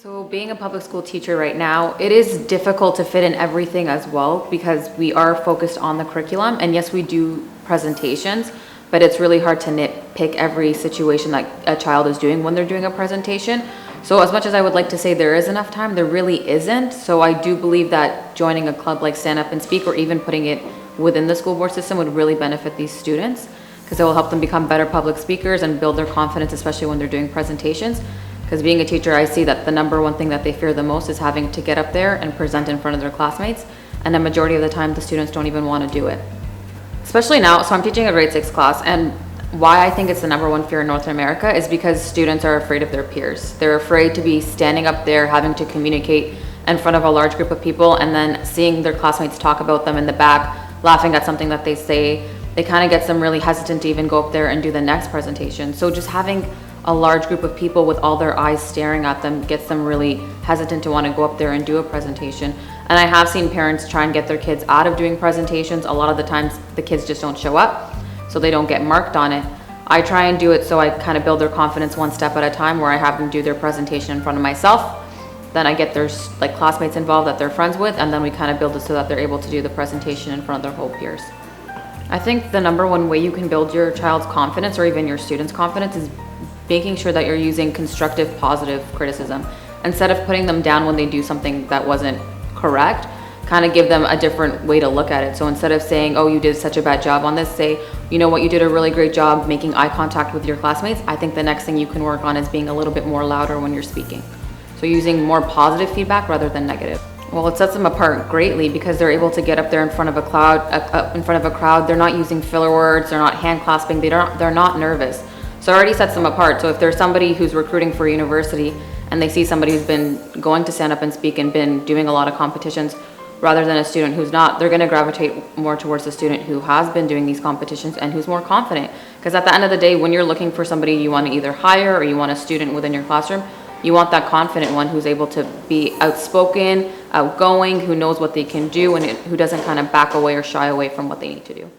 So being a public school teacher right now, it is difficult to fit in everything as well because we are focused on the curriculum, and yes, we do presentations, but it's really hard to nitpick every situation that a child is doing when they're doing a presentation. So as much as I would like to say there is enough time, there really isn't. So I do believe that joining a club like Stand Up and Speak, or even putting it within the school board system, would really benefit these students because it will help them become better public speakers and build their confidence, especially when they're doing presentations. Because being a teacher, I see that the number one thing that they fear the most is having to get up there and present in front of their classmates. And the majority of the time, the students don't even want to do it. Especially now, so I'm teaching a grade 6 class, and why I think it's the number one fear in North America is because students are afraid of their peers. They're afraid to be standing up there, having to communicate in front of a large group of people, and then seeing their classmates talk about them in the back, laughing at something that they say. It kind of gets them really hesitant to even go up there and do the next presentation. So just having a large group of people with all their eyes staring at them gets them really hesitant to want to go up there and do a presentation. And I have seen parents try and get their kids out of doing presentations. A lot of the times the kids just don't show up, so they don't get marked on it. I try and do it so I kind of build their confidence one step at a time, where I have them do their presentation in front of myself. Then I get their classmates involved that they're friends with, and then we kind of build it so that they're able to do the presentation in front of their whole peers. I think the number one way you can build your child's confidence, or even your students' confidence, is making sure that you're using constructive, positive criticism. Instead of putting them down when they do something that wasn't correct, kind of give them a different way to look at it. So instead of saying, oh, you did such a bad job on this, say, you know what, you did a really great job making eye contact with your classmates. I think the next thing you can work on is being a little bit more louder when you're speaking. So using more positive feedback rather than negative. Well, it sets them apart greatly because they're able to get up there in front of a crowd. They're not using filler words, they're not hand clasping, they're not nervous. So it already sets them apart. So if there's somebody who's recruiting for a university and they see somebody who's been going to Stand Up and Speak and been doing a lot of competitions rather than a student who's not, they're going to gravitate more towards the student who has been doing these competitions and who's more confident. Because at the end of the day, when you're looking for somebody you want to either hire or you want a student within your classroom, you want that confident one who's able to be outspoken, outgoing, who knows what they can do, and who doesn't kind of back away or shy away from what they need to do.